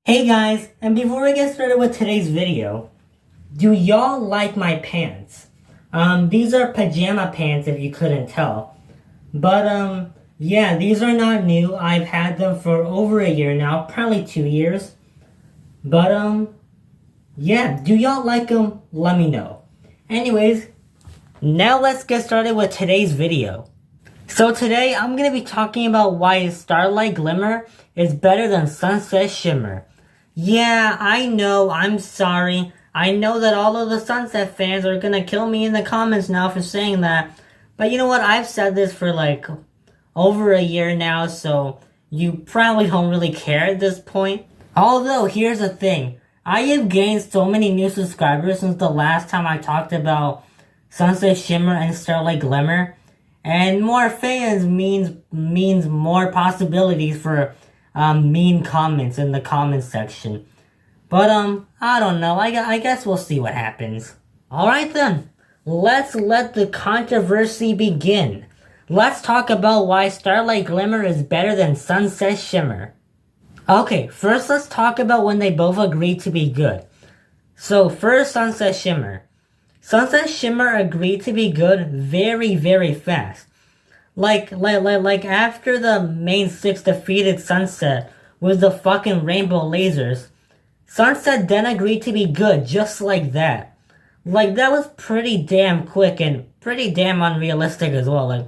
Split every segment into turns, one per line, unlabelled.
Hey guys, and before we get started with today's video, do y'all like my pants? These are pajama pants if you couldn't tell. But yeah, these are not new. I've had them for over a year now, probably 2 years. But yeah, do y'all like them? Let me know. Anyways, now let's get started with today's video. So today I'm gonna be talking about why Starlight Glimmer is better than Sunset Shimmer. Yeah, I know, I'm sorry. I know that all of the Sunset fans are gonna kill me in the comments now for saying that. But you know what, I've said this for like over a year now, so you probably don't really care at this point. Although, here's the thing. I have gained so many new subscribers since the last time I talked about Sunset Shimmer and Starlight Glimmer. And more fans means more possibilities for mean comments in the comments section. But I don't know. I guess we'll see what happens. Alright then. Let's let the controversy begin. Let's talk about why Starlight Glimmer is better than Sunset Shimmer. Okay, first let's talk about when they both agreed to be good. So first, Sunset Shimmer. Sunset Shimmer agreed to be good very, very fast. Like after the main six defeated Sunset with the fucking rainbow lasers, Sunset then agreed to be good just like that. Like, that was pretty damn quick and pretty damn unrealistic as well. Like,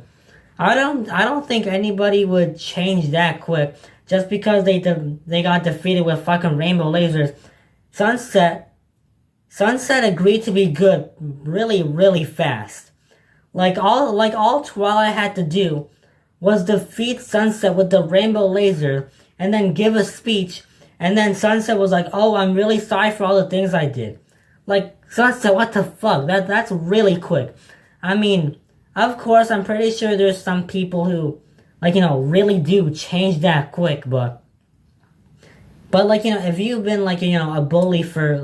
I don't think anybody would change that quick just because they got defeated with fucking rainbow lasers. Sunset agreed to be good really, really fast. Like all Twilight had to do was defeat Sunset with the rainbow laser and then give a speech, and then Sunset was like, "Oh, I'm really sorry for all the things I did." Like, Sunset, what the fuck? That's really quick. I mean, of course, I'm pretty sure there's some people who, really do change that quick, but if you've been, a bully for,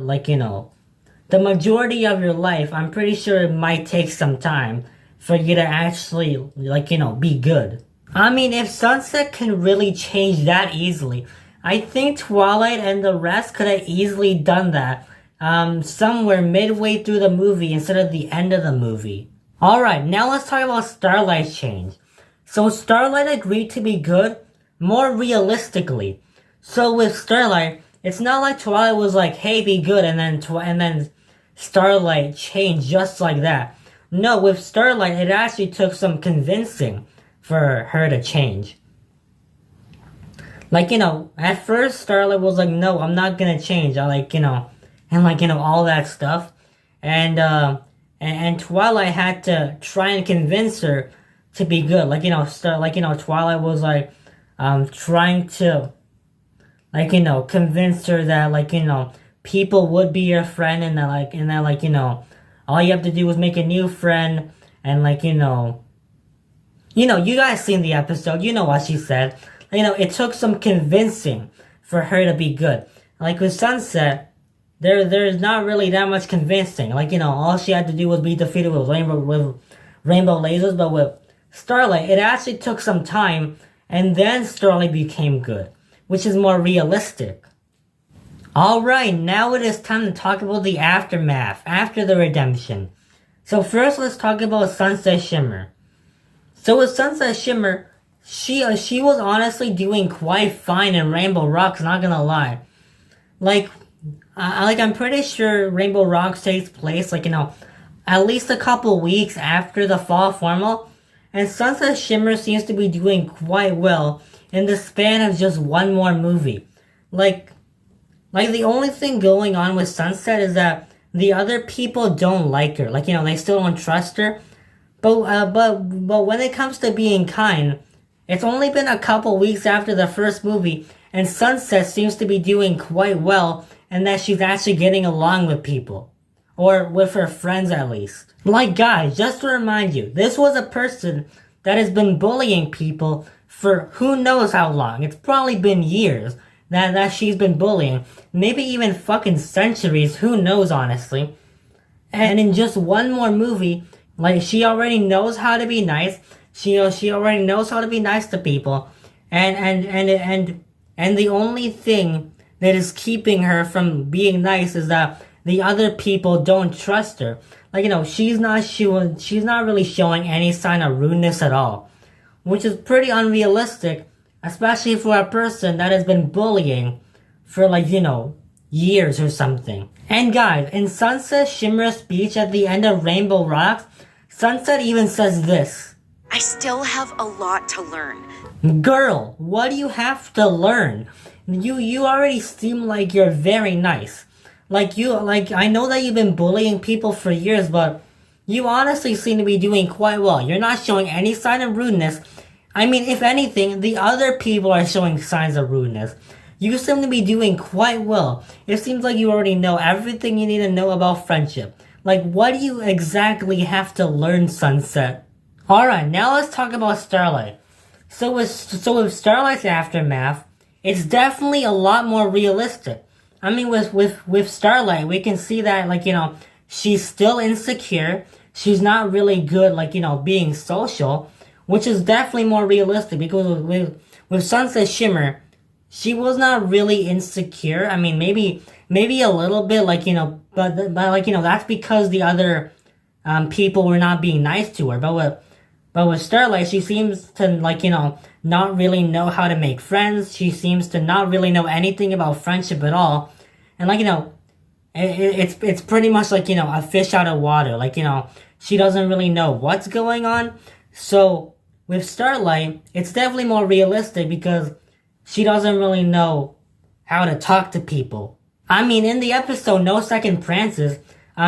the majority of your life, I'm pretty sure it might take some time for you to actually, be good. I mean, if Sunset can really change that easily, I think Twilight and the rest could have easily done that, somewhere midway through the movie instead of the end of the movie. Alright, now let's talk about Starlight's change. So Starlight agreed to be good more realistically. So with Starlight, it's not like Twilight was like, "Hey, be good," and then Starlight changed just like that. No, with Starlight, it actually took some convincing for her to change. At first Starlight was like, "No, I'm not gonna change." All that stuff. And Twilight had to try and convince her to be good. Twilight was trying to convince her that people would be your friend, and that all you have to do is make a new friend, and you guys seen the episode, you know what she said. It took some convincing for her to be good. Like with Sunset, there's not really that much convincing. All she had to do was be defeated with rainbow lasers, but with Starlight, it actually took some time, and then Starlight became good, which is more realistic. Alright, now it is time to talk about the aftermath, after the redemption. So first, let's talk about Sunset Shimmer. So with Sunset Shimmer, she was honestly doing quite fine in Rainbow Rocks, not gonna lie. I'm pretty sure Rainbow Rocks takes place, at least a couple weeks after the fall formal, and Sunset Shimmer seems to be doing quite well in the span of just one more movie. The only thing going on with Sunset is that the other people don't like her. They still don't trust her. But when it comes to being kind, it's only been a couple weeks after the first movie, and Sunset seems to be doing quite well, and that she's actually getting along with people. Or with her friends, at least. Guys, just to remind you, this was a person that has been bullying people for who knows how long. It's probably been years that she's been bullying. Maybe even fucking centuries, who knows, honestly. And in just one more movie, she already knows how to be nice. She already knows how to be nice to people. And the only thing that is keeping her from being nice is that the other people don't trust her. Like, she's not really showing any sign of rudeness at all, which is pretty unrealistic, especially for a person that has been bullying for years or something. And guys, in Sunset Shimmer's speech at the end of Rainbow Rocks, Sunset even says this:
I still have a lot to learn.
Girl, what do you have to learn? You already seem like you're very nice. I know that you've been bullying people for years, but you honestly seem to be doing quite well. You're not showing any sign of rudeness. I mean, if anything, the other people are showing signs of rudeness. You seem to be doing quite well. It seems like you already know everything you need to know about friendship. Like, what do you exactly have to learn, Sunset? Alright, now let's talk about Starlight. So with Starlight's aftermath, it's definitely a lot more realistic. I mean, with Starlight, we can see that, she's still insecure. She's not really good, being social, which is definitely more realistic because with Sunset Shimmer, she was not really insecure. I mean, maybe a little bit, but that's because the other people were not being nice to her. But with Starlight, she seems to not really know how to make friends. She seems to not really know anything about friendship at all. And it's pretty much a fish out of water. She doesn't really know what's going on. So with Starlight, it's definitely more realistic because she doesn't really know how to talk to people. I mean, in the episode No Second Prances,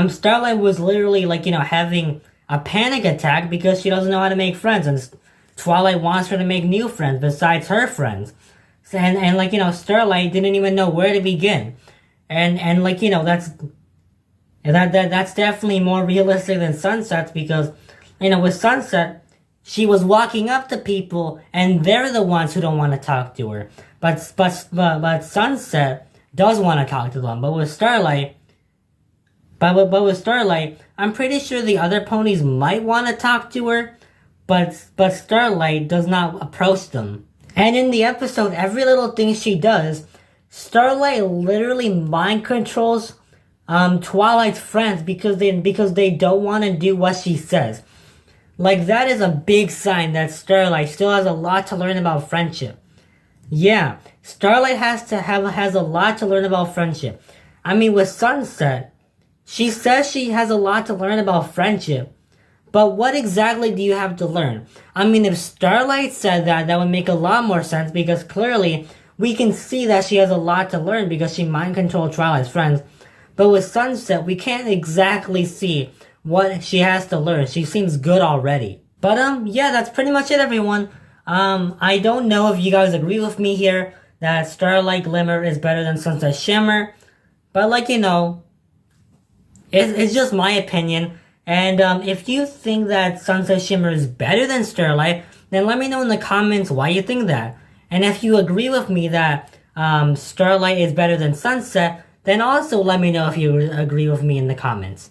Starlight was literally having a panic attack because she doesn't know how to make friends, and Twilight wants her to make new friends besides her friends. And Starlight didn't even know where to begin. And that's definitely more realistic than Sunset's because, with Sunset, she was walking up to people and they're the ones who don't want to talk to her. But Sunset does want to talk to them. But with Starlight, I'm pretty sure the other ponies might want to talk to her, but Starlight does not approach them. And in the episode, every little thing she does, Starlight literally mind controls Twilight's friends because they don't want to do what she says. That is a big sign that Starlight still has a lot to learn about friendship. Yeah, Starlight has a lot to learn about friendship. I mean, with Sunset, she says she has a lot to learn about friendship. But what exactly do you have to learn? I mean, if Starlight said that would make a lot more sense because clearly we can see that she has a lot to learn because she mind controlled Twilight's friends. But with Sunset, we can't exactly see what she has to learn. She seems good already. But yeah, that's pretty much it, everyone. I don't know if you guys agree with me here that Starlight Glimmer is better than Sunset Shimmer. But it's just my opinion. And if you think that Sunset Shimmer is better than Starlight, then let me know in the comments why you think that. And if you agree with me that Starlight is better than Sunset, then also let me know if you agree with me in the comments.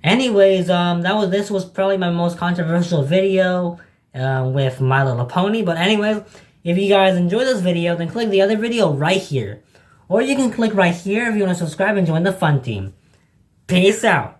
Anyways, this was probably my most controversial video with My Little Pony. But anyways, if you guys enjoyed this video, then click the other video right here. Or you can click right here if you want to subscribe and join the fun team. Peace out.